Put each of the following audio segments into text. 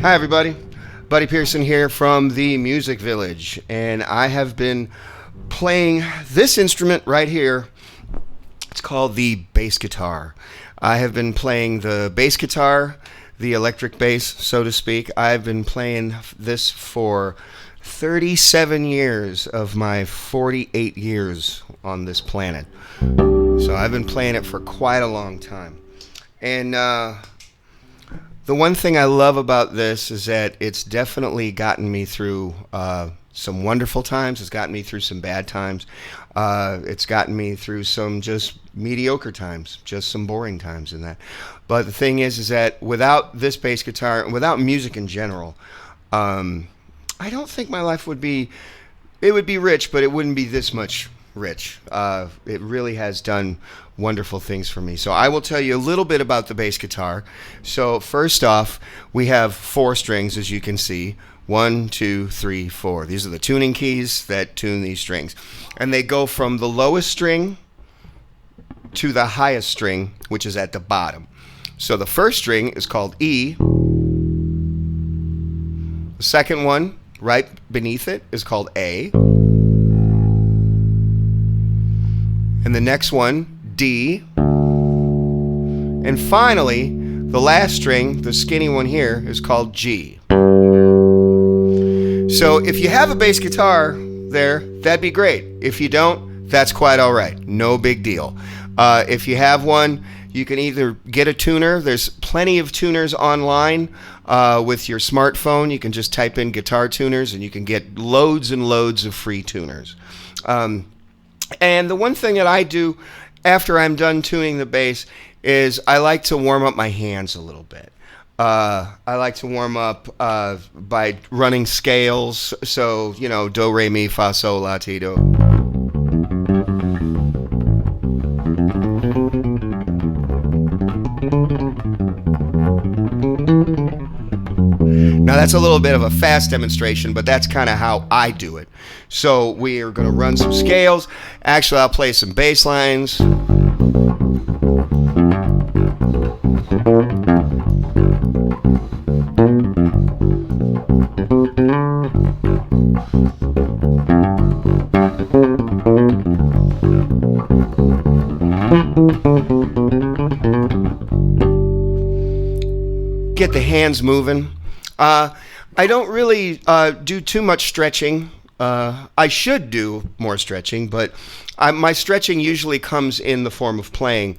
Hi everybody, Buddy Pearson here from the Music Village, and I have been playing this instrument right here. It's called the bass guitar. I have been playing the bass guitar, the electric bass, so to speak. I've been playing this for 37 years of my 48 years on this planet. So I've been playing it for quite a long time. And the one thing I love about this is that it's definitely gotten me through some wonderful times. It's gotten me through some bad times. It's gotten me through some just mediocre times, just some boring times in that. But the thing is that without this bass guitar, and without music in general, I don't think my life would be, it would be rich, but it wouldn't be this much rich. It really has done wonderful things for me. So I will tell you a little bit about the bass guitar. So first off, we have 4 strings, as you can see. 1, 2, 3, 4. These are the tuning keys that tune these strings. And they go from the lowest string to the highest string, which is at the bottom. So the first string is called E. The second one, right beneath it, is called A. And the next one, D. And finally, the last string, the skinny one here, is called G. So if you have a bass guitar there, that'd be great. If you don't, that's quite all right. No big deal. If you have one, you can either get a tuner. There's plenty of tuners online with your smartphone. You can just type in guitar tuners and you can get loads and loads of free tuners. And the one thing that I do after I'm done tuning the bass is I like to warm up my hands a little bit. I like to warm up by running scales. So, you know, do, re, mi, fa, sol, la, ti, do. Now that's a little bit of a fast demonstration, but that's kind of how I do it. So we are going to run some scales. Actually, I'll play some bass lines. Get the hands moving. I don't really do too much stretching. I should do more stretching, but my stretching usually comes in the form of playing,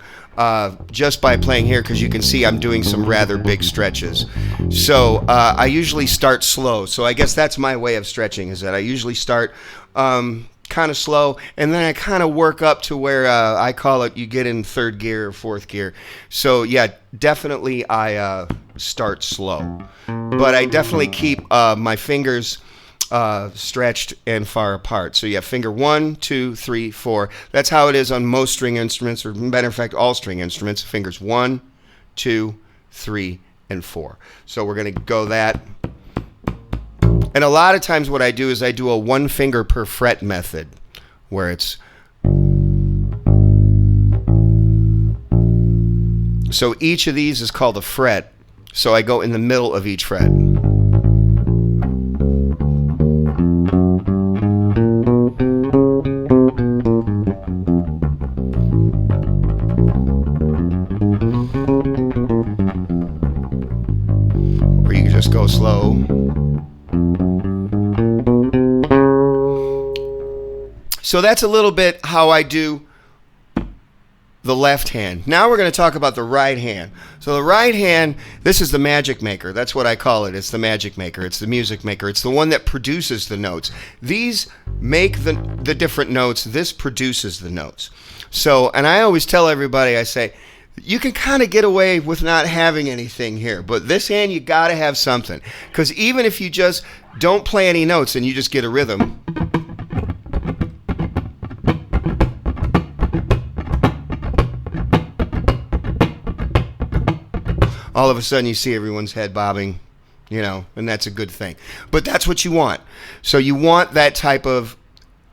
just by playing here, because you can see I'm doing some rather big stretches. So I usually start slow. So I guess that's my way of stretching, is that I usually start kind of slow, and then I kind of work up to where I call it, you get in 3rd gear or 4th gear. So yeah, definitely I start slow, but I definitely keep my fingers stretched and far apart. So yeah, finger 1, 2, 3, 4. That's how it is on most string instruments, or matter of fact, all string instruments. Fingers 1, 2, 3, and 4. So we're going to go that. And a lot of times what I do is I do a 1 finger per fret method, where it's, so each of these is called a fret. So I go in the middle of each fret. Or you can just go slow. So that's a little bit how I do the left hand. Now we're going to talk about the right hand. So the right hand, this is the magic maker. That's what I call it. It's the magic maker. It's the music maker. It's the one that produces the notes. These make the different notes. This produces the notes. So, and I always tell everybody, I say, you can kind of get away with not having anything here, but this hand, you got to have something. Because even if you just don't play any notes and you just get a rhythm, all of a sudden you see everyone's head bobbing, and that's a good thing. But that's what you want. So you want that type of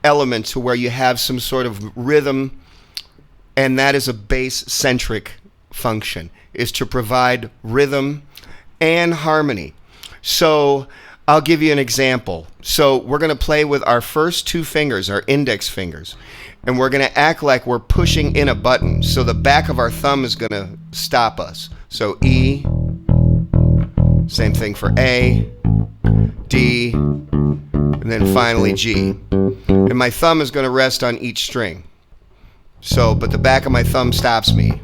element to where you have some sort of rhythm, and that is a bass-centric function, is to provide rhythm and harmony. So I'll give you an example. So we're going to play with our first two fingers, our index fingers, and we're going to act like we're pushing in a button. So the back of our thumb is going to stop us. So E, same thing for A, D, and then finally G. And my thumb is going to rest on each string. So, but the back of my thumb stops me.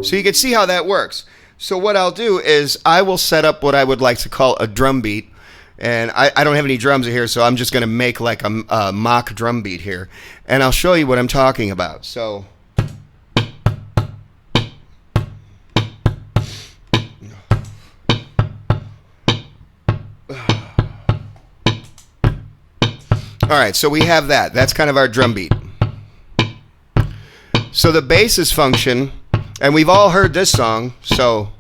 So you can see how that works. So what I'll do is I will set up what I would like to call a drum beat. And I don't have any drums here, so I'm just going to make like a mock drum beat here. And I'll show you what I'm talking about. So all right, so we have that. That's kind of our drum beat. So the bass's function, and we've all heard this song, so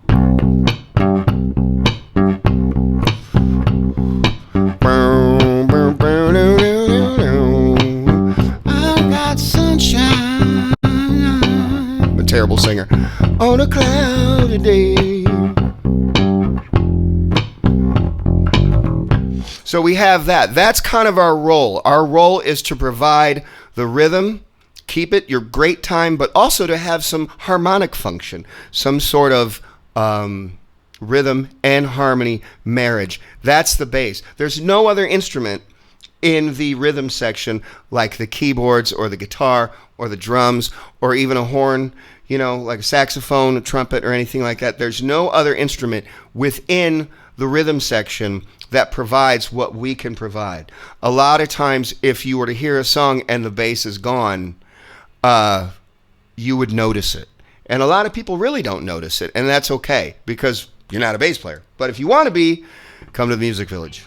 I got sunshine. I'm a terrible singer. On a cloudy day. So we have that. That's kind of our role. Our role is to provide the rhythm, keep it your great time, but also to have some harmonic function, some sort of rhythm and harmony marriage. That's the bass. There's no other instrument in the rhythm section like the keyboards or the guitar or the drums or even a horn, like a saxophone, a trumpet, or anything like that. There's no other instrument within the rhythm section that provides what we can provide. A lot of times, if you were to hear a song and the bass is gone, you would notice it. And a lot of people really don't notice it, and that's okay, because you're not a bass player. But if you want to be, come to the Music Village.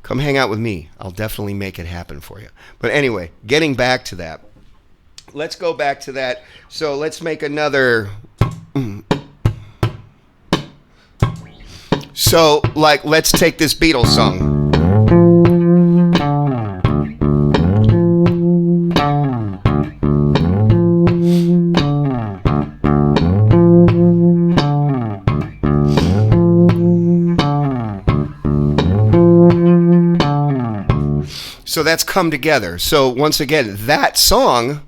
Come hang out with me. I'll definitely make it happen for you. But anyway, getting back to that. Let's go back to that. So let's make another... So, let's take this Beatles song. So that's Come Together. So once again, that song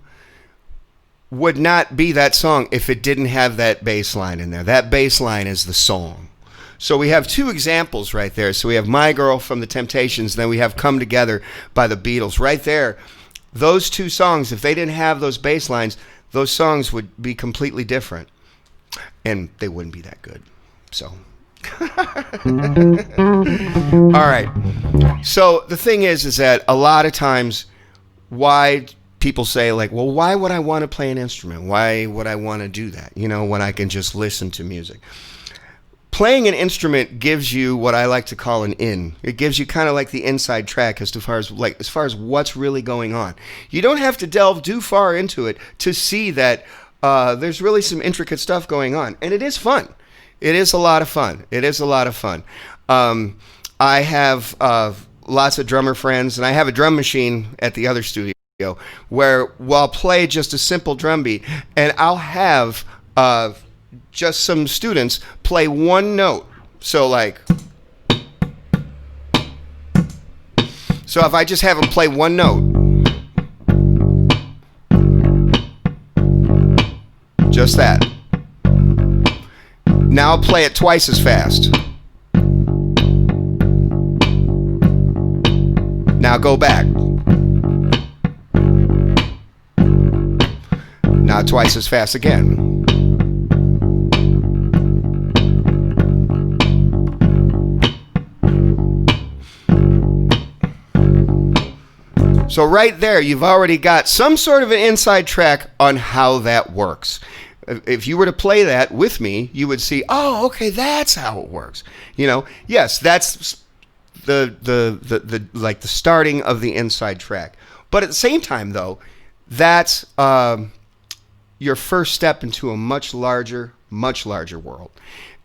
would not be that song if it didn't have that bass line in there. That bass line is the song. So we have two examples right there. So we have My Girl from the Temptations, then we have Come Together by the Beatles. Right there, those two songs, if they didn't have those bass lines, those songs would be completely different. And they wouldn't be that good. So... All right. So the thing is that a lot of times why people say well, why would I want to play an instrument? Why would I want to do that? When I can just listen to music. Playing an instrument gives you what I like to call an in. It gives you kind of like the inside track as far as what's really going on. You don't have to delve too far into it to see that there's really some intricate stuff going on, and it is fun. It is a lot of fun. It is a lot of fun. I have lots of drummer friends, and I have a drum machine at the other studio where I'll play just a simple drum beat, and I'll have just some students play one note. So if I just have them play one note, just that. Now play it twice as fast. Now go back. Now twice as fast again. So right there, you've already got some sort of an inside track on how that works. If you were to play that with me, you would see, oh, okay, that's how it works. You know, yes, that's the like the starting of the inside track. But at the same time, though, that's your first step into a much larger world,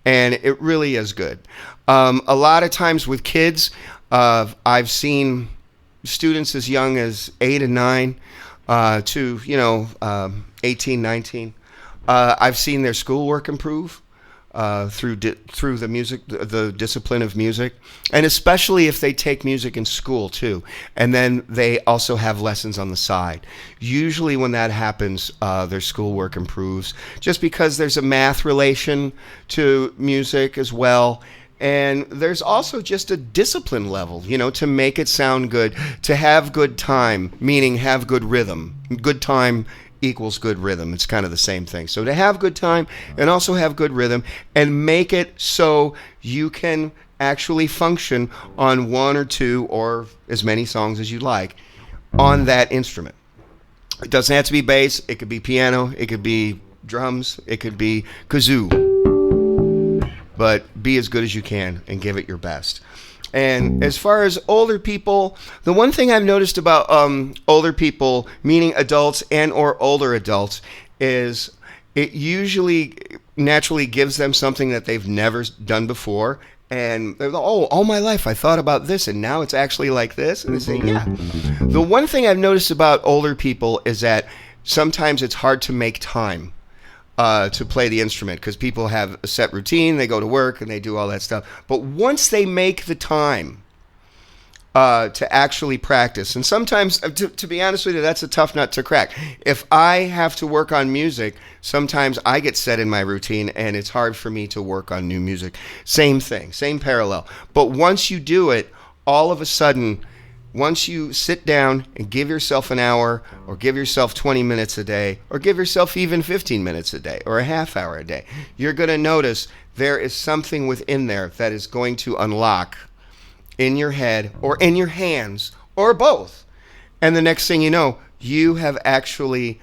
and it really is good. A lot of times with kids, I've seen students as young as 8 and 9 to 18, 19. I've seen their schoolwork improve through the music, the discipline of music, and especially if they take music in school too, and then they also have lessons on the side. Usually when that happens, their schoolwork improves, just because there's a math relation to music as well. And there's also just a discipline level, to make it sound good, to have good time, meaning have good rhythm. Good time equals good rhythm. It's kind of the same thing. So to have good time and also have good rhythm and make it so you can actually function on one or two or as many songs as you like on that instrument. It doesn't have to be bass. It could be piano. It could be drums. It could be kazoo. But be as good as you can and give it your best. And as far as older people, the one thing I've noticed about older people, meaning adults and or older adults, is it usually naturally gives them something that they've never done before. And they're like, oh, all my life I thought about this, and now it's actually like this. And they say, yeah. The one thing I've noticed about older people is that sometimes it's hard to make time to play the instrument, because people have a set routine, they go to work and they do all that stuff. But once they make the time to actually practice, and sometimes, to be honest with you, that's a tough nut to crack. If I have to work on music, sometimes I get set in my routine and it's hard for me to work on new music. Same thing, same parallel. But once you do it, all of a sudden, once you sit down and give yourself an hour, or give yourself 20 minutes a day, or give yourself even 15 minutes a day, or a half hour a day, you're going to notice there is something within there that is going to unlock in your head, or in your hands, or both. And the next thing you know, you have actually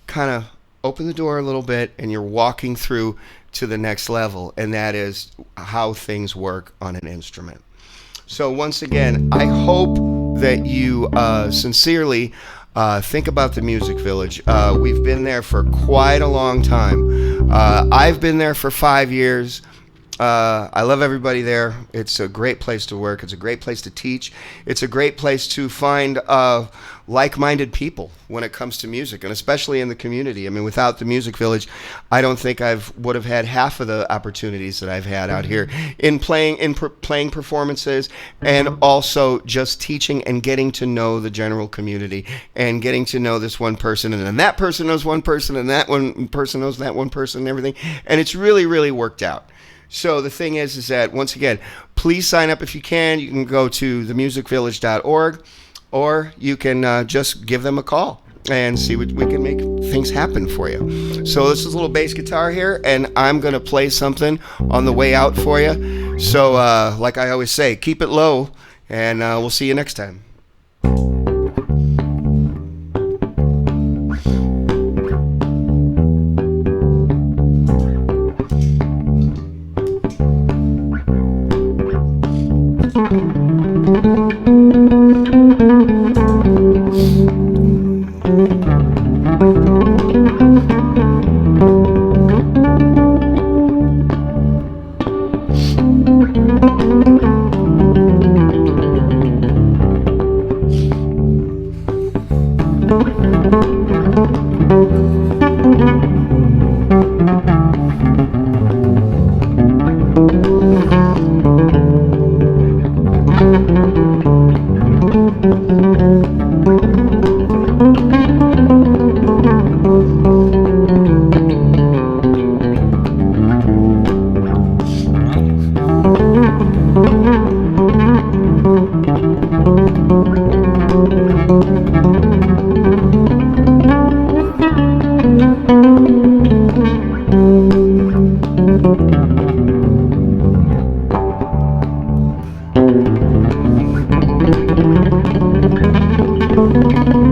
kind of opened the door a little bit, and you're walking through to the next level, and that is how things work on an instrument. So once again, I hope that you sincerely think about the Music Village. We've been there for quite a long time. I've been there for 5 years. I love everybody there. It's a great place to work. It's a great place to teach. It's a great place to find like-minded people when it comes to music, and especially in the community. I mean, without the Music Village, I don't think I would have had half of the opportunities that I've had out here in playing performances, and also just teaching and getting to know the general community, and getting to know this one person, and then that person knows one person, and that one person knows that one person, and everything. And it's really, really worked out. So the thing is that, once again, please sign up if you can. You can go to themusicvillage.org, or you can just give them a call and see what we can make things happen for you. So this is a little bass guitar here, and I'm going to play something on the way out for you. So like I always say, keep it low, and we'll see you next time. Thank